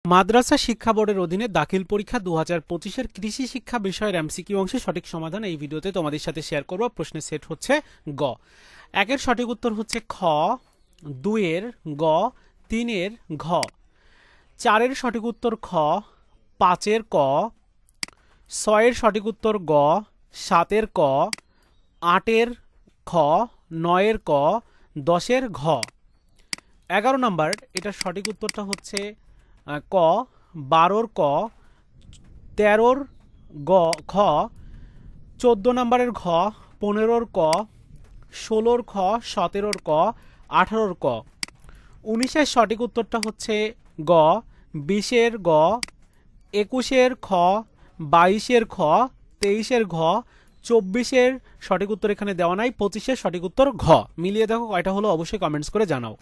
মাদ্রাসা শিক্ষা বোর্ডের অধীনে দাখিল পরীক্ষা 2025-এর কৃষি শিক্ষা বিষয়ের এমসিকিউ অংশে সঠিক সমাধান এই ভিডিওতে তোমাদের সাথে শেয়ার করব। প্রশ্নের সেট হচ্ছে গ। একের সঠিক উত্তর হচ্ছে খ, দুইয়ের গ, তিনের ঘ, চারের সঠিক উত্তর খ, পাঁচের ক, ছয়ের সঠিক উত্তর গ, সাতের ক, আটের খ, নয়ের ক, 10-এর ঘ। 11 নাম্বার, এটার সঠিক উত্তরটা হচ্ছে ক, 12-র ক, 13-র গ খ, 14 নাম্বারের ঘ, 15-র ক, 16-র খ, 17-র ক, 18-র ক। 19-এর সঠিক উত্তরটা হচ্ছে গ, 20-এর গ, 21-এর খ, 22-এর খ, 23-এর ঘ, 24-এর সঠিক উত্তর এখানে দেওয়া নাই, 25-এর সঠিক উত্তর ঘ। মিলিয়ে দেখো কয়টা হলো অবশ্যই কমেন্টস করে জানাও।